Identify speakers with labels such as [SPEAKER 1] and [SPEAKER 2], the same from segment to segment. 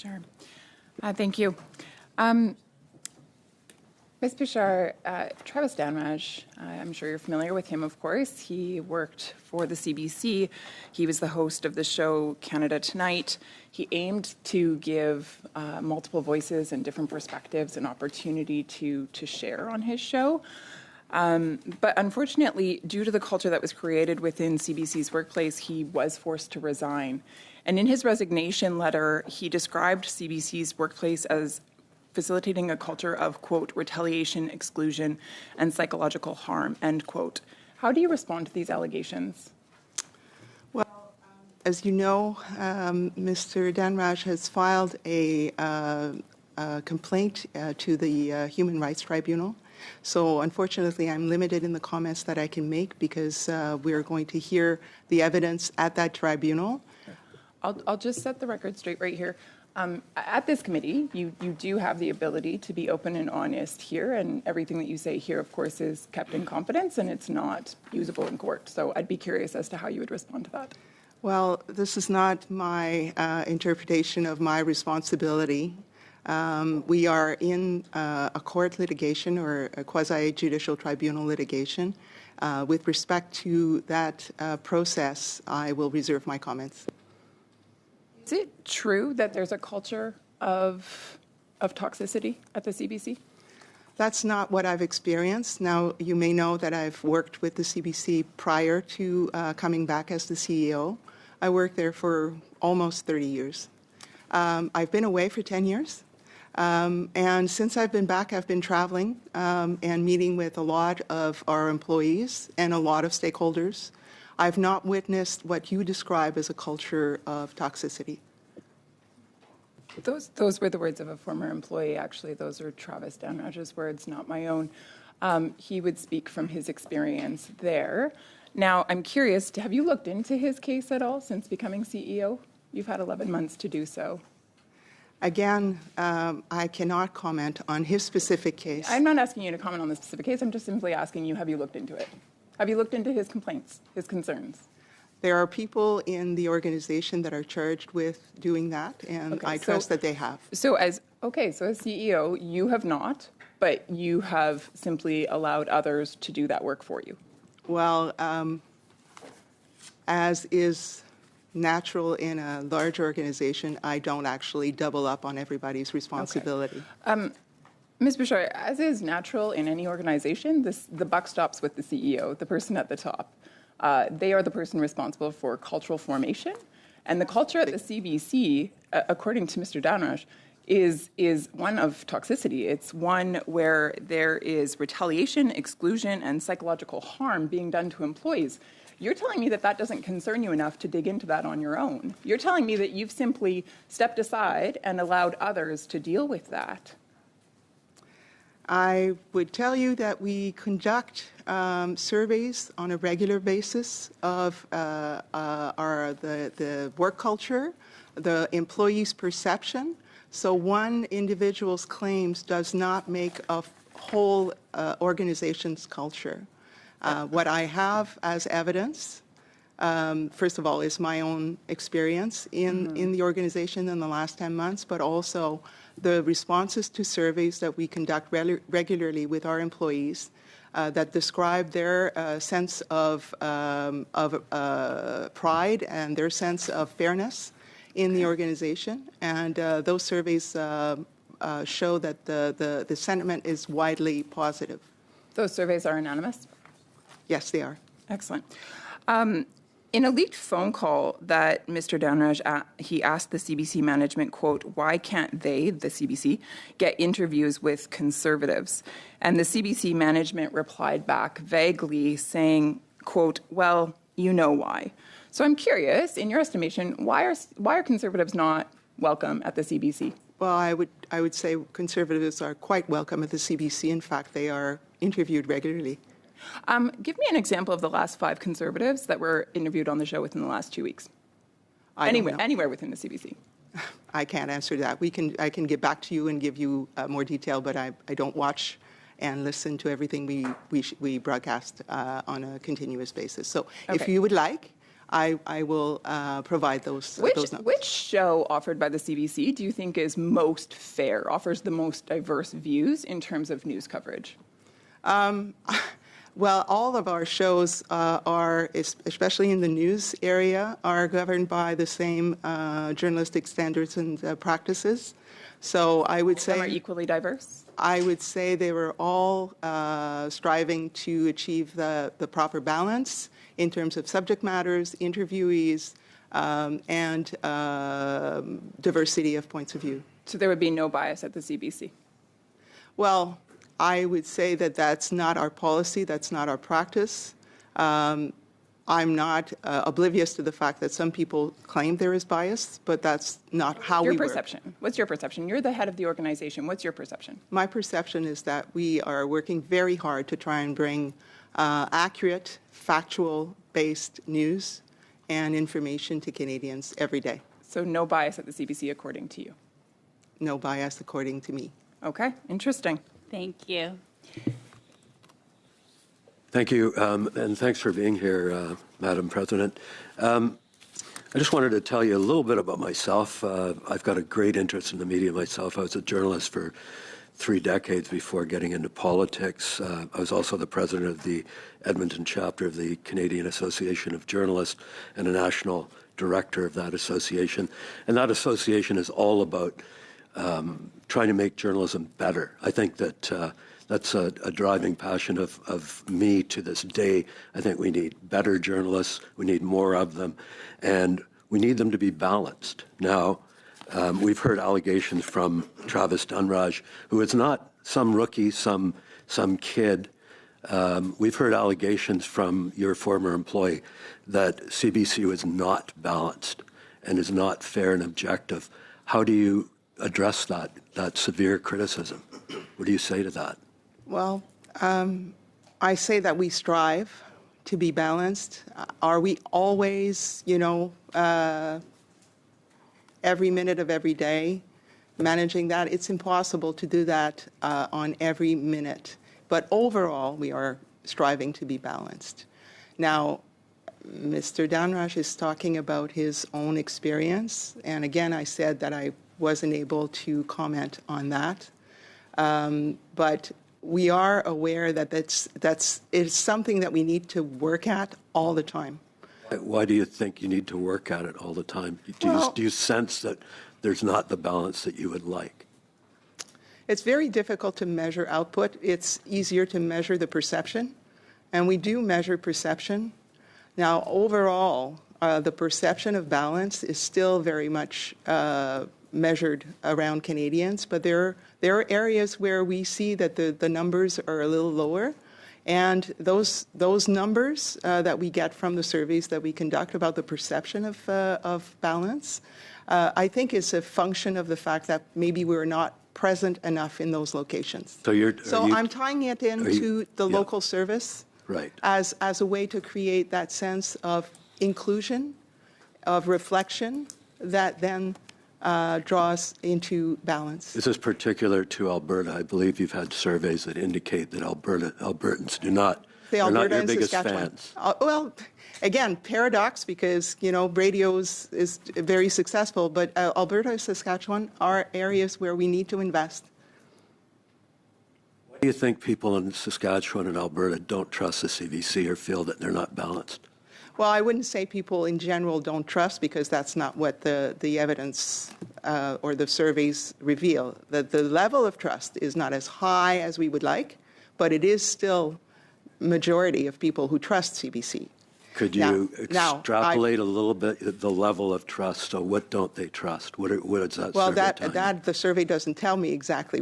[SPEAKER 1] Sure. Thank you. Ms. Bouchard, Travis Danraj, I'm sure you're familiar with him, of course. He worked for the CBC. He was the host of the show Canada Tonight. He aimed to give multiple voices and different perspectives an opportunity to share on his show. But unfortunately, due to the culture that was created within CBC's workplace, he was forced to resign. And in his resignation letter, he described CBC's workplace as facilitating a culture of, quote, retaliation, exclusion, and psychological harm, end quote. How do you respond to these allegations?
[SPEAKER 2] Well, as you know, Mr. Danraj has filed a complaint to the Human Rights Tribunal. So unfortunately, I'm limited in the comments that I can make because we're going to hear the evidence at that tribunal.
[SPEAKER 1] I'll just set the record straight right here. At this committee, you do have the ability to be open and honest here, and everything that you say here, of course, is kept in confidence and it's not usable in court. So I'd be curious as to how you would respond to that.
[SPEAKER 2] Well, this is not my interpretation of my responsibility. We are in a court litigation or a quasi-judicial tribunal litigation. With respect to that process, I will reserve my comments.
[SPEAKER 1] Is it true that there's a culture of toxicity at the CBC?
[SPEAKER 2] That's not what I've experienced. Now, you may know that I've worked with the CBC prior to coming back as the CEO. I worked there for almost 30 years. I've been away for 10 years. And since I've been back, I've been traveling and meeting with a lot of our employees and a lot of stakeholders. I've not witnessed what you describe as a culture of toxicity.
[SPEAKER 1] Those were the words of a former employee, actually. Those are Travis Danraj's words, not my own. He would speak from his experience there. Now, I'm curious, have you looked into his case at all since becoming CEO? You've had 11 months to do so.
[SPEAKER 2] Again, I cannot comment on his specific case.
[SPEAKER 1] I'm not asking you to comment on the specific case. I'm just simply asking you, have you looked into it? Have you looked into his complaints, his concerns?
[SPEAKER 2] There are people in the organization that are charged with doing that, and I trust that they have.
[SPEAKER 1] So as CEO, you have not, but you have simply allowed others to do that work for you.
[SPEAKER 2] Well, as is natural in a large organization, I don't actually double up on everybody's responsibility.
[SPEAKER 1] Okay. Ms. Bouchard, as is natural in any organization, the buck stops with the CEO, the person at the top. They are the person responsible for cultural formation. And the culture at the CBC, according to Mr. Danraj, is one of toxicity. It's one where there is retaliation, exclusion, and psychological harm being done to employees. You're telling me that that doesn't concern you enough to dig into that on your own. You're telling me that you've simply stepped aside and allowed others to deal with that.
[SPEAKER 2] I would tell you that we conduct surveys on a regular basis of the work culture, the employees' perception. So one individual's claims does not make a whole organization's culture. What I have as evidence, first of all, is my own experience in the organization in the last 10 months, but also the responses to surveys that we conduct regularly with our employees that describe their sense of pride and their sense of fairness in the organization. And those surveys show that the sentiment is widely positive.
[SPEAKER 1] Those surveys are anonymous?
[SPEAKER 2] Yes, they are.
[SPEAKER 1] Excellent. In a leaked phone call that Mr. Danraj, he asked the CBC management, quote, why can't they, the CBC, get interviews with conservatives? And the CBC management replied back vaguely saying, quote, well, you know why. So I'm curious, in your estimation, why are conservatives not welcome at the CBC?
[SPEAKER 2] Well, I would say conservatives are quite welcome at the CBC. In fact, they are interviewed regularly.
[SPEAKER 1] Give me an example of the last 5 conservatives that were interviewed on the show within the last 2 weeks. Anywhere within the CBC.
[SPEAKER 2] I can't answer that. I can get back to you and give you more detail, but I don't watch and listen to everything we broadcast on a continuous basis. So if you would like, I will provide those notes.
[SPEAKER 1] Which show offered by the CBC do you think is most fair, offers the most diverse views in terms of news coverage?
[SPEAKER 2] Well, all of our shows are, especially in the news area, are governed by the same journalistic standards and practices. So I would say...
[SPEAKER 1] Some are equally diverse?
[SPEAKER 2] I would say they were all striving to achieve the proper balance in terms of subject matters, interviewees, and diversity of points of view.
[SPEAKER 1] So there would be no bias at the CBC?
[SPEAKER 2] Well, I would say that that's not our policy, that's not our practice. I'm not oblivious to the fact that some people claim there is bias, but that's not how we work.
[SPEAKER 1] Your perception. What's your perception? You're the head of the organization. What's your perception?
[SPEAKER 2] My perception is that we are working very hard to try and bring accurate, factual-based news and information to Canadians every day.
[SPEAKER 1] So no bias at the CBC according to you?
[SPEAKER 2] No bias according to me.
[SPEAKER 1] Okay, interesting.
[SPEAKER 3] Thank you.
[SPEAKER 4] Thank you, and thanks for being here, Madam President. I just wanted to tell you a little bit about myself. I've got a great interest in the media myself. I was a journalist for 3 decades before getting into politics. I was also the president of the Edmonton chapter of the Canadian Association of Journalists and a national director of that association. And that association is all about trying to make journalism better. I think that that's a driving passion of me to this day. I think we need better journalists. We need more of them. And we need them to be balanced. Now, we've heard allegations from Travis Dunraj, who is not some rookie, some kid. We've heard allegations from your former employee that CBC was not balanced and is not fair and objective. How do you address that severe criticism? What do you say to that?
[SPEAKER 2] Well, I say that we strive to be balanced. Are we always, every minute of every day managing that? It's impossible to do that on every minute. But overall, we are striving to be balanced. Now, Mr. Danraj is talking about his own experience. And again, I said that I wasn't able to comment on that. But we are aware that it's something that we need to work at all the time.
[SPEAKER 4] Why do you think you need to work at it all the time? Do you sense that there's not the balance that you would like?
[SPEAKER 2] It's very difficult to measure output. It's easier to measure the perception, and we do measure perception. Now, overall, the perception of balance is still very much measured around Canadians, but there are areas where we see that the numbers are a little lower. And those numbers that we get from the surveys that we conduct about the perception of balance, I think is a function of the fact that maybe we're not present enough in those locations. So I'm tying it into the local service,
[SPEAKER 4] right,
[SPEAKER 2] as a way to create that sense of inclusion, of reflection, that then draws into balance.
[SPEAKER 4] This is particular to Alberta. I believe you've had surveys that indicate that Albertans are not your biggest fans.
[SPEAKER 2] Well, again, paradox, because radio is very successful, but Alberta and Saskatchewan are areas where we need to invest.
[SPEAKER 4] Why do you think people in Saskatchewan and Alberta don't trust the CBC or feel that they're not balanced?
[SPEAKER 2] Well, I wouldn't say people in general don't trust, because that's not what the evidence or the surveys reveal. That the level of trust is not as high as we would like, but it is still majority of people who trust CBC.
[SPEAKER 4] Could you extrapolate a little bit the level of trust? So what don't they trust? What is that?
[SPEAKER 2] Well,
[SPEAKER 4] survey telling you?
[SPEAKER 2] the survey doesn't tell me exactly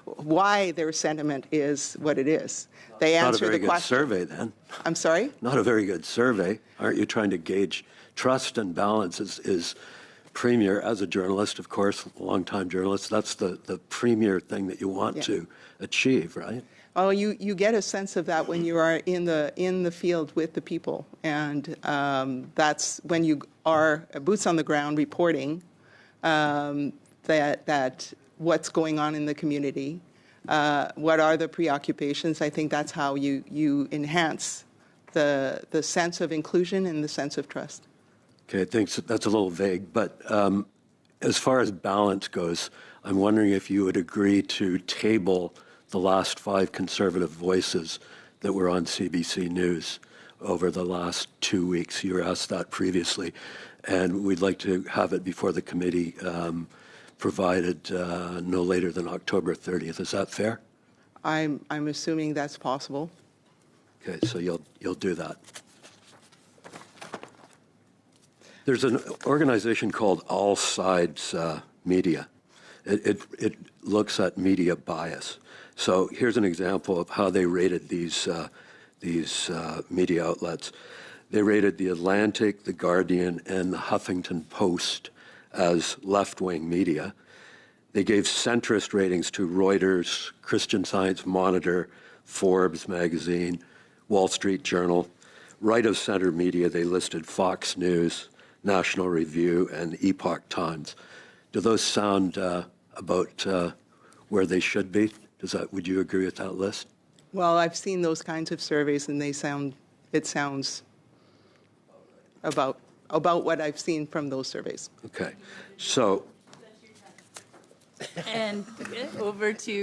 [SPEAKER 2] why their sentiment is what it is. They answer the question.
[SPEAKER 4] Not a very good survey, then.
[SPEAKER 2] I'm sorry?
[SPEAKER 4] Not a very good survey. Aren't you trying to gauge trust and balance? Is premier, as a journalist, of course, a long-time journalist, that's the premier thing that you want to achieve, right?
[SPEAKER 2] Well, you get a sense of that when you are in the field with the people, and that's when you are boots on the ground reporting that what's going on in the community, what are the preoccupations. I think that's how you enhance the sense of inclusion and the sense of trust.
[SPEAKER 4] Okay, thanks. That's a little vague, but as far as balance goes, I'm wondering if you would agree to table the last 5 conservative voices that were on CBC News over the last 2 weeks. You were asked that previously, and we'd like to have it before the committee provided no later than October 30th. Is that fair?
[SPEAKER 2] I'm assuming that's possible.
[SPEAKER 4] Okay, so you'll do that. There's an organization called All Sides Media. It looks at media bias. So here's an example of how they rated these media outlets. They rated the Atlantic, the Guardian, and the Huffington Post as left-wing media. They gave centrist ratings to Reuters, Christian Science Monitor, Forbes magazine, Wall Street Journal. Right-of-center media, they listed Fox News, National Review, and Epoch Times. Do those sound about where they should be? Would you agree with that list?
[SPEAKER 2] Well, I've seen those kinds of surveys, and it sounds about what I've seen from those surveys.
[SPEAKER 4] Okay, so.
[SPEAKER 3] And over to